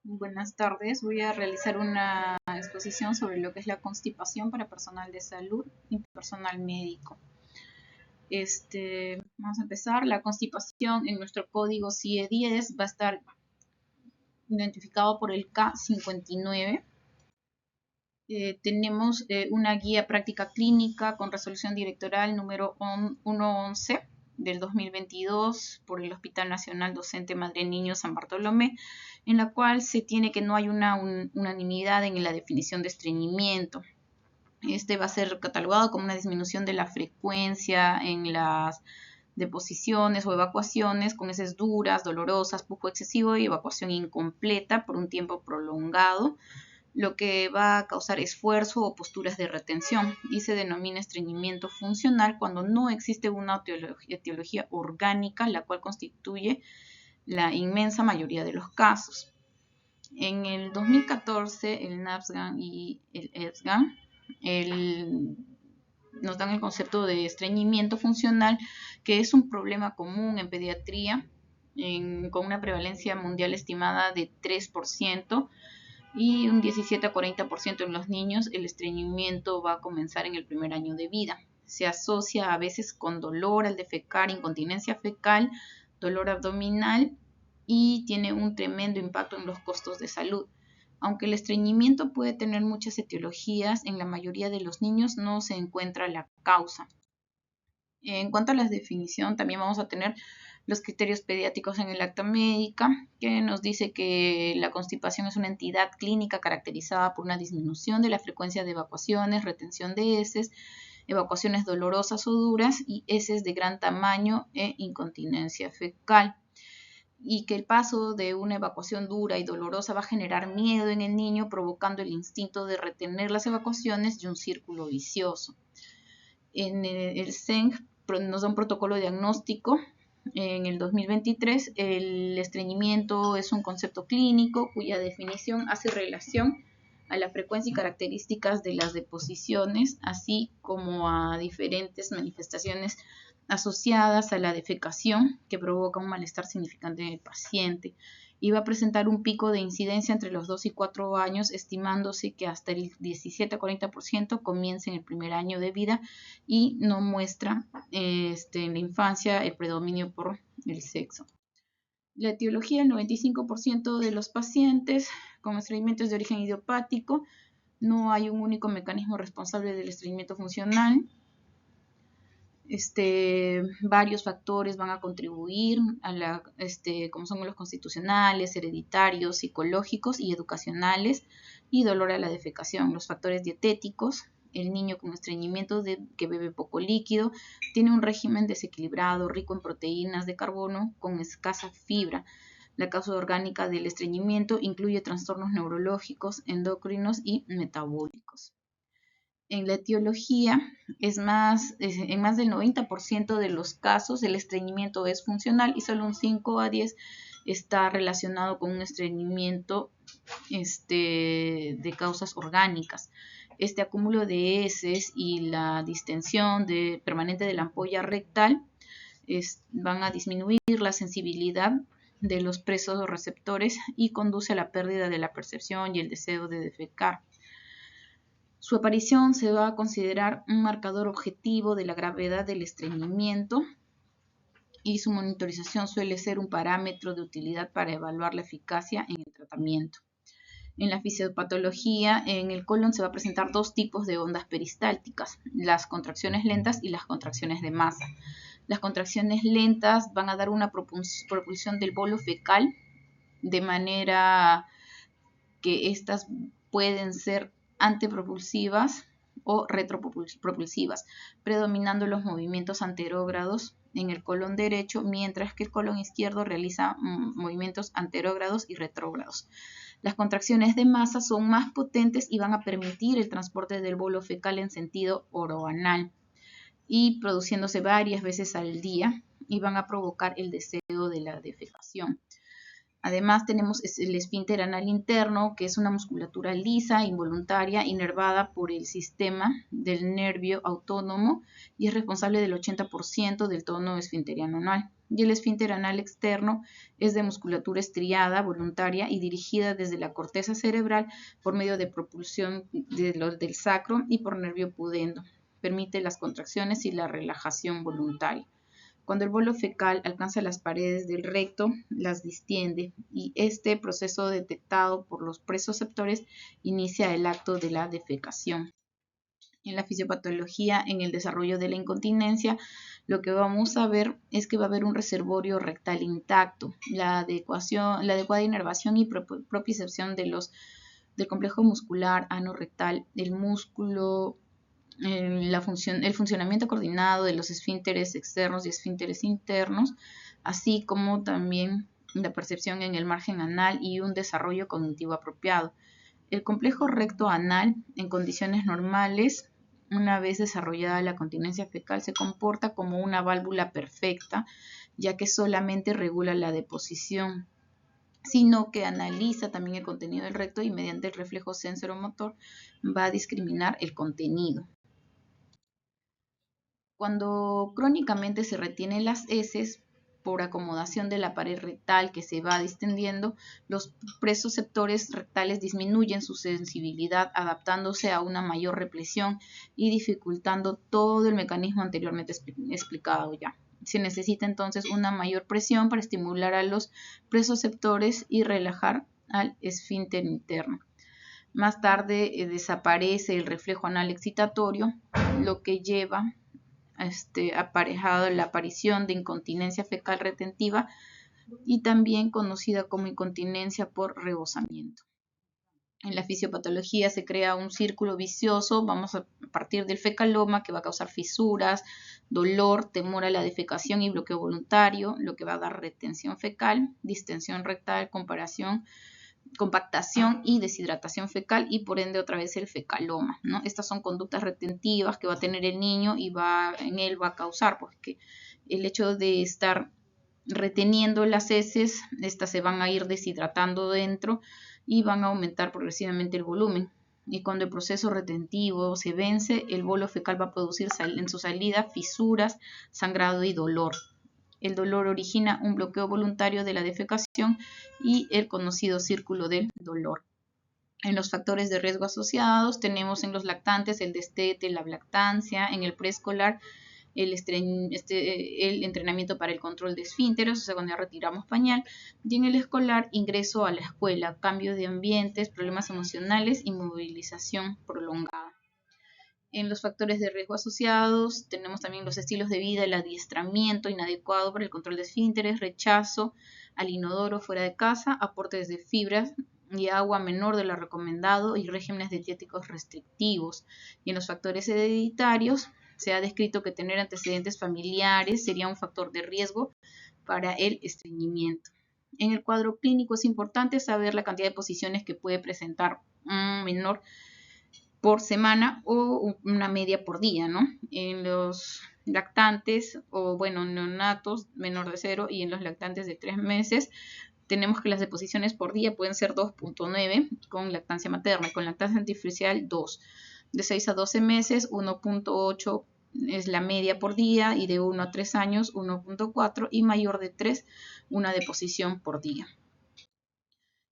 Buenas tardes, voy a realizar una exposición sobre lo que es la constipación para personal de salud y personal médico. Vamos a empezar. La constipación en nuestro código CIE-10 va a estar identificado por el K59. Tenemos una guía práctica clínica con resolución directoral número 111 del 2022 por el Hospital Nacional Docente Madre Niño San Bartolomé, en la cual se tiene que no hay una unanimidad en la definición de estreñimiento. Este va a ser catalogado como una disminución de la frecuencia en las deposiciones o evacuaciones con heces duras, dolorosas, pujo excesivo y evacuación incompleta por un tiempo prolongado, lo que va a causar esfuerzo o posturas de retención, y se denomina estreñimiento funcional cuando no existe una etiología orgánica, la cual constituye la inmensa mayoría de los casos. En el 2014, el NAPSGAN y el ESGAN nos dan el concepto de estreñimiento funcional, que es un problema común en pediatría, con una prevalencia mundial estimada de 3%, y un 17 a 40% en los niños. El estreñimiento va a comenzar en el primer año de vida. Se asocia a veces con dolor al defecar, incontinencia fecal, dolor abdominal, y tiene un tremendo impacto en los costos de salud. Aunque el estreñimiento puede tener muchas etiologías, en la mayoría de los niños no se encuentra la causa. En cuanto a la definición, también vamos a tener los criterios pediátricos en el acta médica, que nos dice que la constipación es una entidad clínica caracterizada por una disminución de la frecuencia de evacuaciones, retención de heces, evacuaciones dolorosas o duras y heces de gran tamaño e incontinencia fecal. Y que el paso de una evacuación dura y dolorosa va a generar miedo en el niño, provocando el instinto de retener las evacuaciones y un círculo vicioso. En el CENG nos da un protocolo diagnóstico. En el 2023, el estreñimiento es un concepto clínico cuya definición hace relación a la frecuencia y características de las deposiciones, así como a diferentes manifestaciones asociadas a la defecación que provoca un malestar significante en el paciente, y va a presentar un pico de incidencia entre los 2 y 4 años, estimándose que hasta el 17 a 40% comienza en el primer año de vida y no muestra en la infancia el predominio por el sexo. La etiología: el 95% de los pacientes con estreñimiento es de origen idiopático. No hay un único mecanismo responsable del estreñimiento funcional. Varios factores van a contribuir a como son los constitucionales, hereditarios, psicológicos y educacionales, y dolor a la defecación. Los factores dietéticos: el niño con estreñimiento que bebe poco líquido, tiene un régimen desequilibrado, rico en proteínas de carbono, con escasa fibra. La causa orgánica del estreñimiento incluye trastornos neurológicos, endocrinos y metabólicos. En la etiología, en más del 90% de los casos el estreñimiento es funcional y solo un 5 a 10 está relacionado con un estreñimiento de causas orgánicas. Este acúmulo de heces y la distensión permanente de la ampolla rectal van a disminuir la sensibilidad de los presos receptores y conduce a la pérdida de la percepción y el deseo de defecar. Su aparición se va a considerar un marcador objetivo de la gravedad del estreñimiento, y su monitorización suele ser un parámetro de utilidad para evaluar la eficacia en el tratamiento. En la fisiopatología, en el colon se va a presentar dos tipos de ondas peristálticas: las contracciones lentas y las contracciones de masa. Las contracciones lentas van a dar una propulsión del bolo fecal, de manera que estas pueden ser antipropulsivas o retropropulsivas, predominando los movimientos anterógrados en el colon derecho, mientras que el colon izquierdo realiza movimientos anterógrados y retrógrados. Las contracciones de masa son más potentes y van a permitir el transporte del bolo fecal en sentido oroanal, y produciéndose varias veces al día, y van a provocar el deseo de la defecación. Además tenemos el esfínter anal interno, que es una musculatura lisa, involuntaria, inervada por el sistema del nervio autónomo y es responsable del 80% del tono esfinteriano anal. Y el esfínter anal externo es de musculatura estriada, voluntaria y dirigida desde la corteza cerebral por medio de propulsión del sacro y por nervio pudendo. Permite las contracciones y la relajación voluntaria. Cuando el bolo fecal alcanza las paredes del recto, las distiende y este proceso detectado por los presoceptores inicia el acto de la defecación. En la fisiopatología, en el desarrollo de la incontinencia, lo que vamos a ver es que va a haber un reservorio rectal intacto, la adecuada inervación y propiocepción del complejo muscular ano-rectal, el músculo, el funcionamiento coordinado de los esfínteres externos y esfínteres internos, así como también la percepción en el margen anal y un desarrollo cognitivo apropiado. El complejo recto anal, en condiciones normales, una vez desarrollada la continencia fecal, se comporta como una válvula perfecta, ya que solamente regula la deposición, sino que analiza también el contenido del recto y mediante el reflejo sensoromotor va a discriminar el contenido. Cuando crónicamente se retienen las heces por acomodación de la pared rectal que se va distendiendo, los presoceptores rectales disminuyen su sensibilidad, adaptándose a una mayor represión y dificultando todo el mecanismo anteriormente explicado ya. Se necesita entonces una mayor presión para estimular a los presoceptores y relajar al esfínter interno. Más tarde desaparece el reflejo anal excitatorio, lo que lleva aparejado la aparición de incontinencia fecal retentiva y también conocida como incontinencia por rebosamiento. En la fisiopatología se crea un círculo vicioso, vamos a partir del fecaloma que va a causar fisuras, dolor, temor a la defecación y bloqueo voluntario, lo que va a dar retención fecal, distensión rectal, compactación y deshidratación fecal y por ende otra vez el fecaloma, ¿no? Estas son conductas retentivas que va a tener el niño y en él va a causar porque el hecho de estar reteniendo las heces, estas se van a ir deshidratando dentro y van a aumentar progresivamente el volumen. Y cuando el proceso retentivo se vence, el bolo fecal va a producir en su salida fisuras, sangrado y dolor. El dolor origina un bloqueo voluntario de la defecación y el conocido círculo del dolor. En los factores de riesgo asociados tenemos en los lactantes el destete, la lactancia, en el preescolar el entrenamiento para el control de esfínteres, o sea, cuando ya retiramos pañal, y en el escolar ingreso a la escuela, cambio de ambientes, problemas emocionales y movilización prolongada. En los factores de riesgo asociados tenemos también los estilos de vida, el adiestramiento inadecuado para el control de esfínteres, rechazo al inodoro fuera de casa, aportes de fibras y agua menor de lo recomendado y regímenes dietéticos restrictivos. Y en los factores hereditarios se ha descrito que tener antecedentes familiares sería un factor de riesgo para el estreñimiento. En el cuadro clínico es importante saber la cantidad de posiciones que puede presentar un menor por semana o una media por día, ¿no? En los lactantes o, bueno, neonatos menor de 0 y en los lactantes de 3 meses tenemos que las deposiciones por día pueden ser 2.9 con lactancia materna y con lactancia artificial 2. De 6 a 12 meses 1.8 es la media por día y de 1 a 3 años 1.4 y mayor de 3 una deposición por día.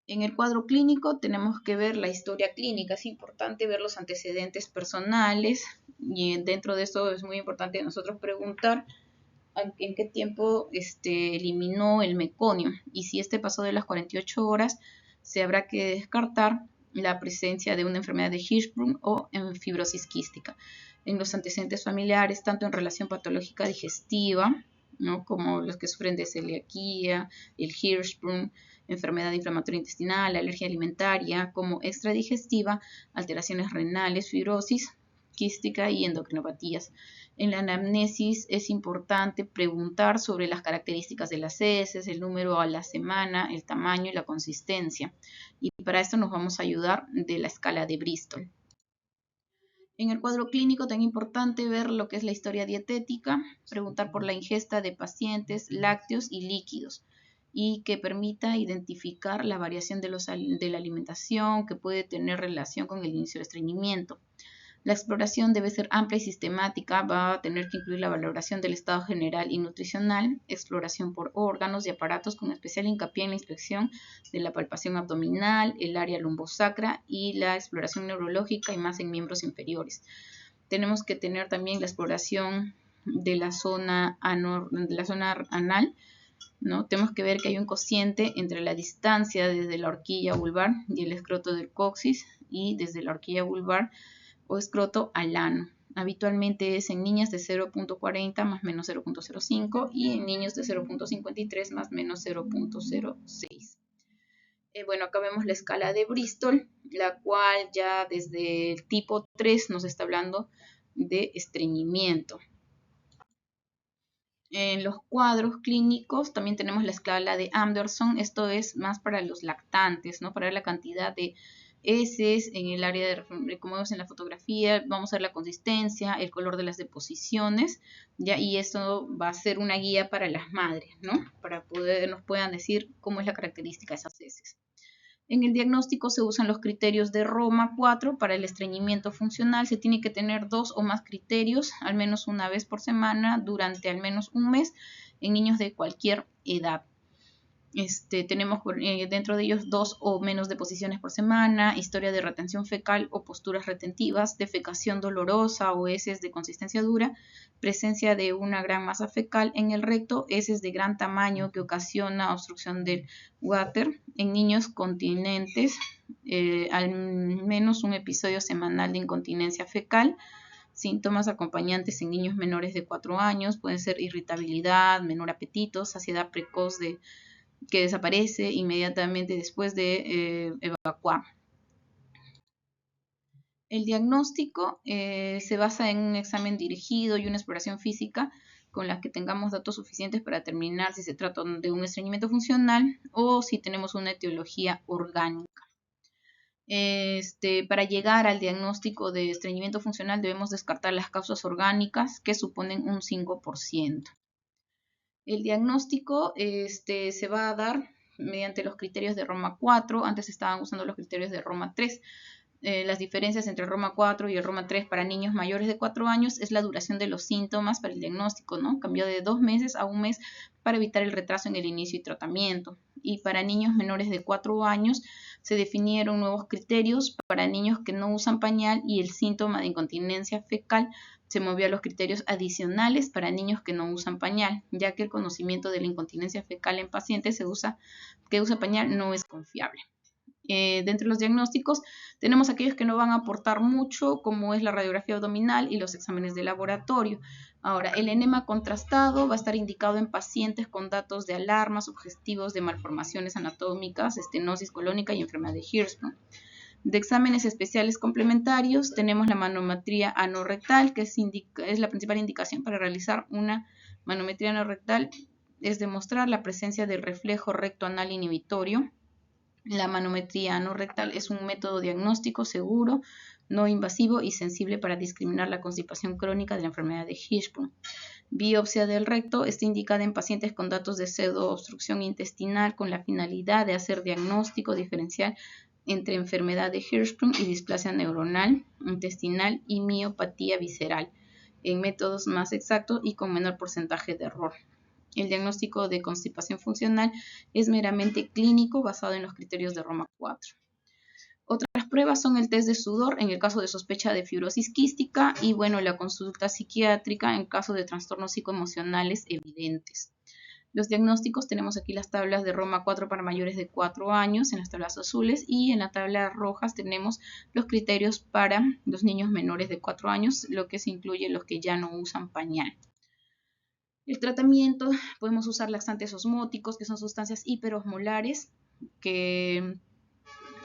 En el cuadro clínico tenemos que ver la historia clínica, es importante ver los antecedentes personales y dentro de esto es muy importante nosotros preguntar en qué tiempo eliminó el meconio y si pasó de las 48 horas se habrá que descartar la presencia de una enfermedad de Hirschsprung o en fibrosis quística. En los antecedentes familiares, tanto en relación patológica digestiva, ¿no?, como los que sufren de celiaquía, el Hirschsprung, enfermedad inflamatoria intestinal, alergia alimentaria, como extradigestiva, alteraciones renales, fibrosis quística y endocrinopatías. En la anamnesis es importante preguntar sobre las características de las heces, el número a la semana, el tamaño y la consistencia. Y para esto nos vamos a ayudar de la escala de Bristol. En el cuadro clínico tan importante ver lo que es la historia dietética, preguntar por la ingesta de pacientes, lácteos y líquidos. y que permita identificar la variación de la alimentación que puede tener relación con el inicio del estreñimiento. La exploración debe ser amplia y sistemática, va a tener que incluir la valoración del estado general y nutricional, exploración por órganos y aparatos con especial hincapié en la inspección de la palpación abdominal, el área lumbosacra y la exploración neurológica y más en miembros inferiores. Tenemos que tener también la exploración de la zona anal, ¿no? Tenemos que ver que hay un cociente entre la distancia desde la horquilla vulvar y el escroto del coxis y desde la horquilla vulvar o escroto al ano. Habitualmente es en niñas de 0.40 más menos 0.05 y en niños de 0.53 más menos 0.06. Bueno, acá vemos la escala de Bristol, la cual ya desde el tipo 3 nos está hablando de estreñimiento. En los cuadros clínicos también tenemos la escala de Anderson. Esto es más para los lactantes, ¿no? Para ver la cantidad de heces en el área de, como vemos en la fotografía, vamos a ver la consistencia, el color de las deposiciones, ¿ya? Y esto va a ser una guía para las madres, ¿no? Para poder nos puedan decir cómo es la característica de esas heces. En el diagnóstico se usan los criterios de Roma 4 para el estreñimiento funcional. Se tiene que tener 2 o más criterios, al menos una vez por semana, durante al menos un mes, en niños de cualquier edad. Tenemos dentro de ellos 2 o menos deposiciones por semana, historia de retención fecal o posturas retentivas, defecación dolorosa o heces de consistencia dura, presencia de una gran masa fecal en el recto, heces de gran tamaño que ocasiona obstrucción del uáter, en niños continentes, al menos un episodio semanal de incontinencia fecal. Síntomas acompañantes en niños menores de 4 años pueden ser irritabilidad, menor apetito, saciedad precoz que desaparece inmediatamente después de evacuar. El diagnóstico se basa en un examen dirigido y una exploración física con la que tengamos datos suficientes para determinar si se trata de un estreñimiento funcional o si tenemos una etiología orgánica. Para llegar al diagnóstico de estreñimiento funcional debemos descartar las causas orgánicas que suponen un 5%. El diagnóstico se va a dar mediante los criterios de Roma 4, antes estaban usando los criterios de Roma 3. Las diferencias entre el Roma 4 y el Roma 3 para niños mayores de 4 años es la duración de los síntomas para el diagnóstico, ¿no? Cambió de 2 meses a 1 mes para evitar el retraso en el inicio y tratamiento. Y para niños menores de 4 años se definieron nuevos criterios para niños que no usan pañal y el síntoma de incontinencia fecal se movió a los criterios adicionales para niños que no usan pañal, ya que el conocimiento de la incontinencia fecal en pacientes que usa pañal no es confiable. Dentro de los diagnósticos tenemos aquellos que no van a aportar mucho, como es la radiografía abdominal y los exámenes de laboratorio. Ahora, el enema contrastado va a estar indicado en pacientes con datos de alarma, sugestivos de malformaciones anatómicas, estenosis colónica y enfermedad de Hirschsprung. De exámenes especiales complementarios tenemos la manometría anorrectal, que es la principal indicación para realizar una manometría anorrectal, es demostrar la presencia del reflejo recto anal inhibitorio. La manometría anorrectal es un método diagnóstico seguro, no invasivo y sensible para discriminar la constipación crónica de la enfermedad de Hirschsprung. Biopsia del recto está indicada en pacientes con datos de pseudoobstrucción intestinal con la finalidad de hacer diagnóstico diferencial entre enfermedad de Hirschsprung y displasia neuronal intestinal y miopatía visceral, en métodos más exactos y con menor porcentaje de error. El diagnóstico de constipación funcional es meramente clínico basado en los criterios de Roma 4. Otras pruebas son el test de sudor en el caso de sospecha de fibrosis quística y la consulta psiquiátrica en caso de trastornos psicoemocionales evidentes. Los diagnósticos tenemos aquí las tablas de Roma 4 para mayores de 4 años en las tablas azules y en las tablas rojas tenemos los criterios para los niños menores de 4 años, lo que se incluye los que ya no usan pañal. El tratamiento, podemos usar laxantes osmóticos, que son sustancias hiperosmolares que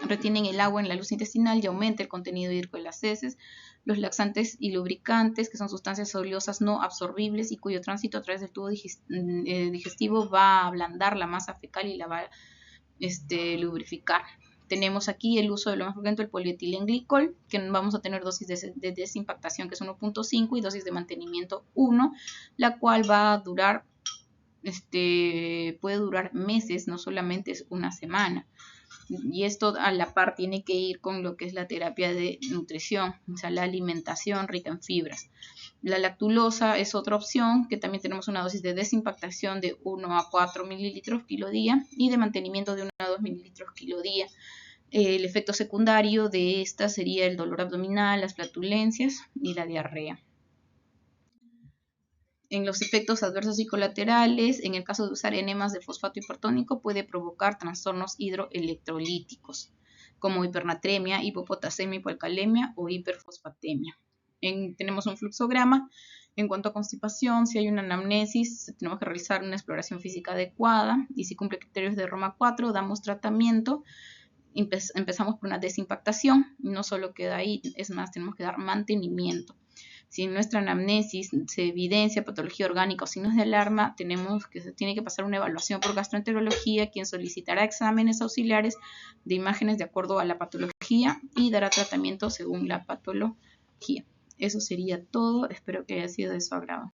retienen el agua en la luz intestinal y aumenta el contenido hídrico de las heces. Los laxantes y lubricantes, que son sustancias oleosas no absorbibles y cuyo tránsito a través del tubo digestivo va a ablandar la masa fecal y la va a lubrificar. Tenemos aquí el uso de lo más frecuente, el polietilenglicol, que vamos a tener dosis de desimpactación que es 1.5 y dosis de mantenimiento 1, la cual va a durar puede durar meses, no solamente es una semana. Y esto a la par tiene que ir con lo que es la terapia de nutrición, o sea, la alimentación rica en fibras. La lactulosa es otra opción, que también tenemos una dosis de desimpactación de 1 a 4 mililitros kilo día y de mantenimiento de 1 a 2 mililitros kilo día. El efecto secundario de esta sería el dolor abdominal, las flatulencias y la diarrea. En los efectos adversos y colaterales, en el caso de usar enemas de fosfato hipertónico, puede provocar trastornos hidroelectrolíticos, como hipernatremia, hipopotasemia, hipoalcalemia o hiperfosfatemia. Tenemos un fluxograma. En cuanto a constipación, si hay una anamnesis, tenemos que realizar una exploración física adecuada y si cumple criterios de Roma 4, damos tratamiento. Empezamos por una desimpactación, no solo queda ahí, es más, tenemos que dar mantenimiento. Si en nuestra anamnesis se evidencia patología orgánica o signos de alarma, se tiene que pasar una evaluación por gastroenterología, quien solicitará exámenes auxiliares de imágenes de acuerdo a la patología y dará tratamiento según la patología. Eso sería todo. Espero que haya sido de su agrado.